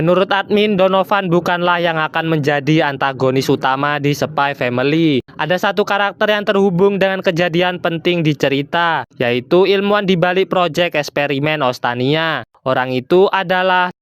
Menurut admin, Donovan bukanlah yang akan menjadi antagonis utama di Spy Family. Ada satu karakter yang terhubung dengan kejadian penting di cerita, yaitu ilmuwan di balik proyek eksperimen Ostania. Orang itu adalah...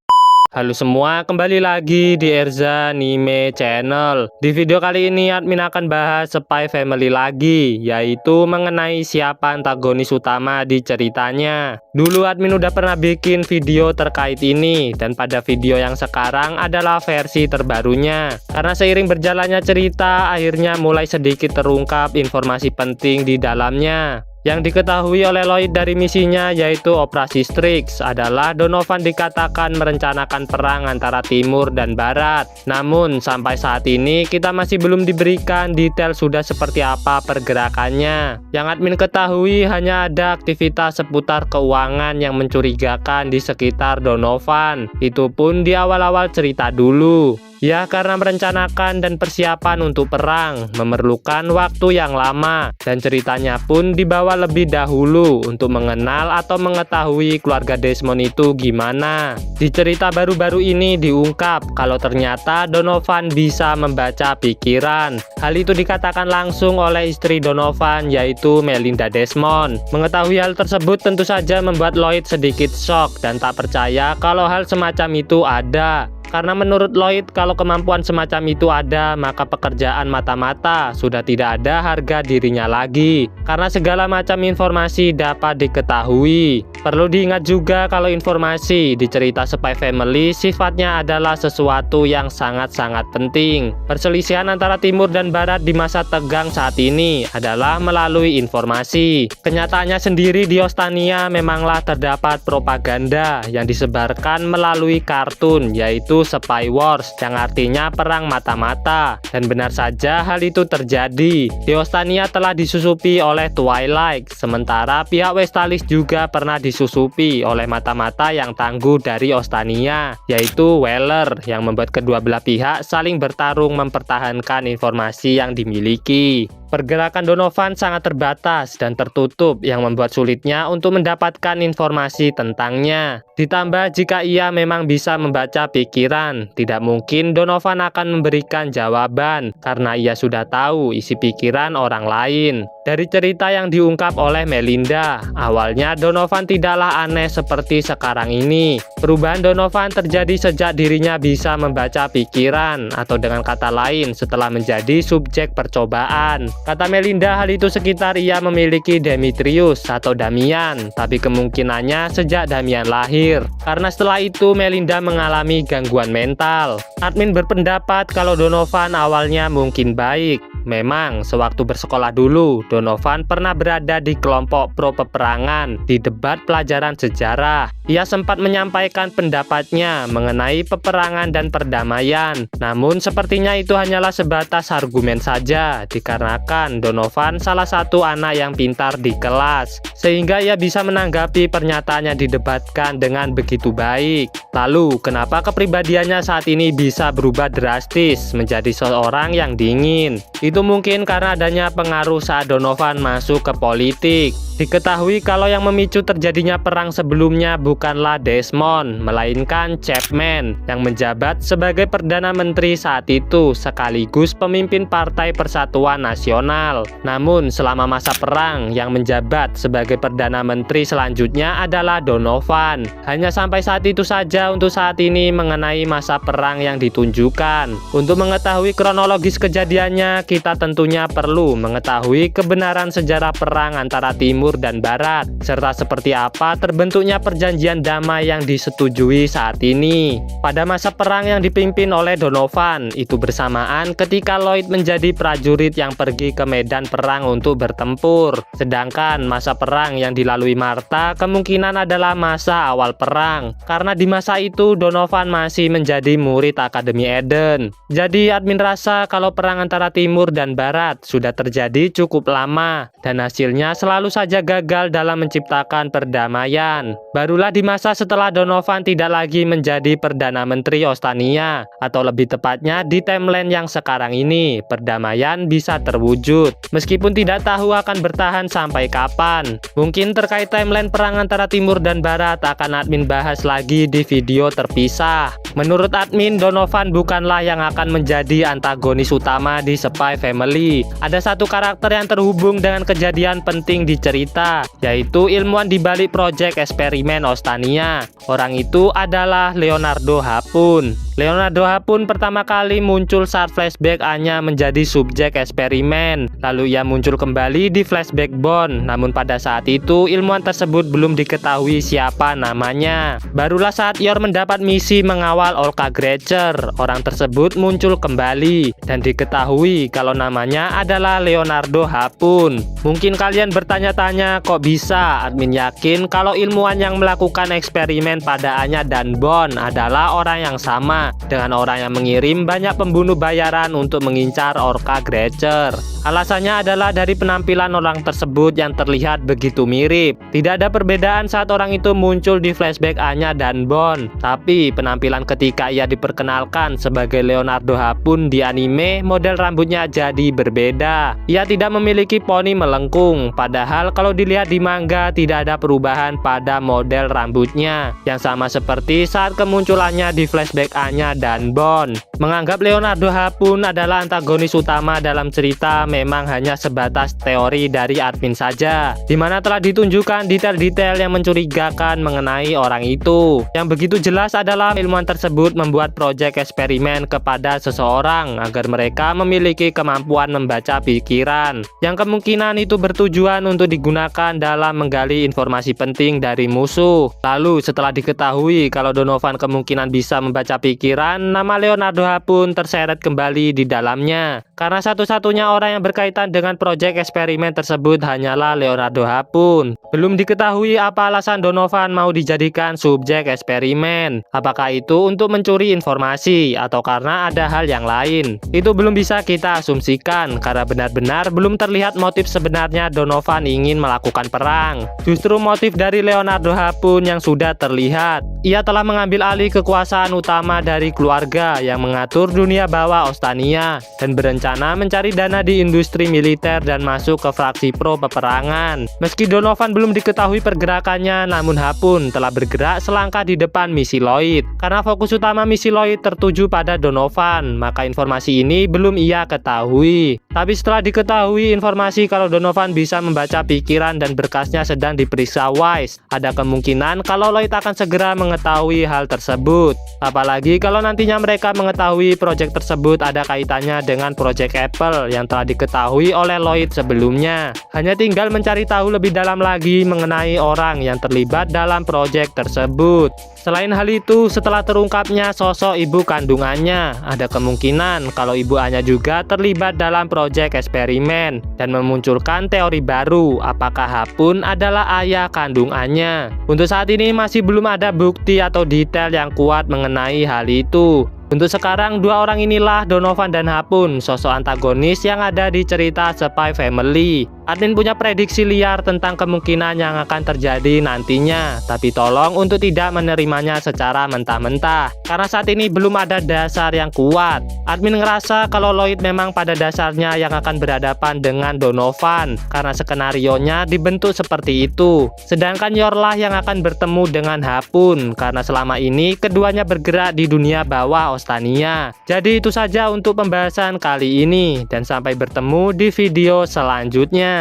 Halo semua, kembali lagi di Erza Anime Channel. Di video kali ini admin akan bahas Spy Family lagi, yaitu mengenai siapa antagonis utama di ceritanya. Dulu admin udah pernah bikin video terkait ini, dan pada video yang sekarang adalah versi terbarunya. Karena seiring berjalannya cerita, akhirnya mulai sedikit terungkap informasi penting di dalamnya. Yang diketahui oleh Lloyd dari misinya yaitu Operasi Strix adalah Donovan dikatakan merencanakan perang antara Timur dan Barat. Namun sampai saat ini kita masih belum diberikan detail sudah seperti apa pergerakannya. Yang admin ketahui hanya ada aktivitas seputar keuangan yang mencurigakan di sekitar Donovan. Itu pun di awal-awal cerita dulu. Ya, karena merencanakan dan persiapan untuk perang memerlukan waktu yang lama, dan ceritanya pun dibawa lebih dahulu untuk mengenal atau mengetahui keluarga Desmond itu gimana. Di cerita baru-baru ini diungkap kalau ternyata Donovan bisa membaca pikiran. Hal itu dikatakan langsung oleh istri Donovan yaitu Melinda Desmond. Mengetahui hal tersebut tentu saja membuat Lloyd sedikit shock dan tak percaya kalau hal semacam itu ada. Karena menurut Lloyd, kalau kemampuan semacam itu ada, maka pekerjaan mata-mata sudah tidak ada harga dirinya lagi. Karena segala macam informasi dapat diketahui. Perlu diingat juga kalau informasi di cerita Spy Family sifatnya adalah sesuatu yang sangat-sangat penting. Perselisihan antara Timur dan Barat di masa tegang saat ini adalah melalui informasi. Kenyataannya sendiri di Ostania memanglah terdapat propaganda yang disebarkan melalui kartun, yaitu Spy Wars, yang artinya perang mata-mata. Dan benar saja hal itu terjadi. Di Ostania telah disusupi oleh Twilight, sementara pihak Westalis juga pernah disusupi oleh mata-mata yang tangguh dari Ostania, yaitu Weller, yang membuat kedua belah pihak saling bertarung mempertahankan informasi yang dimiliki. Pergerakan Donovan sangat terbatas dan tertutup yang membuat sulitnya untuk mendapatkan informasi tentangnya. Ditambah jika ia memang bisa membaca pikiran, tidak mungkin Donovan akan memberikan jawaban karena ia sudah tahu isi pikiran orang lain. Dari cerita yang diungkap oleh Melinda, awalnya Donovan tidaklah aneh seperti sekarang ini. Perubahan Donovan terjadi sejak dirinya bisa membaca pikiran, atau dengan kata lain setelah menjadi subjek percobaan. Kata Melinda, hal itu sekitar ia memiliki Demetrius atau Damian, tapi kemungkinannya sejak Damian lahir. Karena setelah itu Melinda mengalami gangguan mental. Admin berpendapat kalau Donovan awalnya mungkin baik. Memang, sewaktu bersekolah dulu, Donovan pernah berada di kelompok pro peperangan di debat pelajaran sejarah. Ia sempat menyampaikan pendapatnya mengenai peperangan dan perdamaian. Namun, sepertinya itu hanyalah sebatas argumen saja, dikarenakan Donovan salah satu anak yang pintar di kelas, sehingga ia bisa menanggapi pernyataan yang didebatkan dengan begitu baik. Lalu, kenapa kepribadiannya saat ini bisa berubah drastis menjadi seorang yang dingin? Itu mungkin karena adanya pengaruh saat Donovan masuk ke politik. Diketahui kalau yang memicu terjadinya perang sebelumnya bukanlah Desmond, melainkan Chapman yang menjabat sebagai Perdana Menteri saat itu sekaligus pemimpin Partai Persatuan Nasional. Namun selama masa perang yang menjabat sebagai Perdana Menteri selanjutnya adalah Donovan. Hanya sampai saat itu saja untuk saat ini mengenai masa perang yang ditunjukkan. Untuk mengetahui kronologis kejadiannya, kita tentunya perlu mengetahui kebenaran sejarah perang antara Timur dan Barat, serta seperti apa terbentuknya perjanjian damai yang disetujui saat ini. Pada masa perang yang dipimpin oleh Donovan, itu bersamaan ketika Lloyd menjadi prajurit yang pergi ke medan perang untuk bertempur. Sedangkan masa perang yang dilalui Martha kemungkinan adalah masa awal perang, karena di masa itu Donovan masih menjadi murid Akademi Eden. Jadi admin rasa kalau perang antara Timur dan Barat sudah terjadi cukup lama, dan hasilnya selalu saja saja gagal dalam menciptakan perdamaian. Barulah di masa setelah Donovan tidak lagi menjadi Perdana Menteri Ostania, atau lebih tepatnya di timeline yang sekarang ini, perdamaian bisa terwujud. Meskipun tidak tahu akan bertahan sampai kapan. Mungkin terkait timeline perang antara Timur dan Barat akan admin bahas lagi di video terpisah. Menurut admin, Donovan bukanlah yang akan menjadi antagonis utama di Spy Family. Ada satu karakter yang terhubung dengan kejadian penting di cerita, yaitu ilmuwan di balik proyek eksperimen Ostania. Orang itu adalah Leonardo Hapun. Leonardo Hapun pertama kali muncul saat flashback Anya menjadi subjek eksperimen. Lalu ia muncul kembali di flashback Bond. Namun pada saat itu ilmuwan tersebut belum diketahui siapa namanya. Barulah saat Yor mendapat misi mengawal Olga Greger, orang tersebut muncul kembali dan diketahui kalau namanya adalah Leonardo Hapun. Mungkin kalian bertanya-tanya kok bisa? Admin yakin kalau ilmuwan yang melakukan eksperimen pada Anya dan Bond adalah orang yang sama dengan orang yang mengirim banyak pembunuh bayaran untuk mengincar Olga Greger. Alasannya adalah dari penampilan orang tersebut yang terlihat begitu mirip. Tidak ada perbedaan saat orang itu muncul di flashback Anya dan Bond. Tapi penampilan ketika ia diperkenalkan sebagai Leonardo Hapun di anime, model rambutnya jadi berbeda. Ia tidak memiliki poni melengkung, padahal kalau dilihat di manga tidak ada perubahan pada model rambutnya, yang sama seperti saat kemunculannya di flashback Anya dan Bond. Menganggap Leonardo Hapun adalah antagonis utama dalam cerita memang hanya sebatas teori dari admin saja, di mana telah ditunjukkan detail-detail yang mencurigakan mengenai orang itu. Yang begitu jelas adalah ilmuwan tersebut membuat proyek eksperimen kepada seseorang agar mereka memiliki kemampuan membaca pikiran, yang kemungkinan itu bertujuan untuk digunakan dalam menggali informasi penting dari musuh. Lalu setelah diketahui kalau Donovan kemungkinan bisa membaca pikiran, nama Leonardo Hapun terseret kembali di dalamnya. Karena satu-satunya orang yang berkaitan dengan proyek eksperimen tersebut hanyalah Leonardo Hapun. Belum diketahui apa alasan Donovan mau dijadikan subjek eksperimen. Apakah itu untuk mencuri informasi atau karena ada hal yang lain? Itu belum bisa kita asumsikan karena benar-benar belum terlihat motif sebenarnya Donovan ingin melakukan perang. Justru motif dari Leonardo Hapun yang sudah terlihat. Ia telah mengambil alih kekuasaan utama dari keluarga yang mengatur dunia bawah Ostania dan berencana mencari dana di industri militer dan masuk ke fraksi pro peperangan. Meski Donovan belum diketahui pergerakannya, namun Hapun telah bergerak selangkah di depan misi Lloyd. Karena fokus utama misi Lloyd tertuju pada Donovan, maka informasi ini belum ia ketahui. Tapi setelah diketahui informasi kalau Donovan bisa membaca pikiran dan berkasnya sedang diperiksa Wise, ada kemungkinan kalau Lloyd akan segera mengetahui hal tersebut. Apalagi kalau nantinya mereka mengetahui proyek tersebut ada kaitannya dengan proyek Apple yang telah diketahui oleh Lloyd sebelumnya. Hanya tinggal mencari tahu lebih dalam lagi mengenai orang yang terlibat dalam proyek tersebut. Selain hal itu, setelah terungkapnya sosok ibu kandungannya, ada kemungkinan kalau ibu Anya juga terlibat dalam proyek eksperimen dan memunculkan teori baru apakah Hapun adalah ayah kandung Anya. Untuk saat ini masih belum ada bukti atau detail yang kuat mengenai hal itu. Untuk sekarang, dua orang inilah Donovan dan Hapun, sosok antagonis yang ada di cerita Spy Family. Admin punya prediksi liar tentang kemungkinan yang akan terjadi nantinya, tapi tolong untuk tidak menerimanya secara mentah-mentah, karena saat ini belum ada dasar yang kuat. Admin ngerasa kalau Lloyd memang pada dasarnya yang akan berhadapan dengan Donovan, karena skenarionya dibentuk seperti itu. Sedangkan Yorlah yang akan bertemu dengan Hapun, karena selama ini keduanya bergerak di dunia bawah Ostania. Jadi itu saja untuk pembahasan kali ini, dan sampai bertemu di video selanjutnya.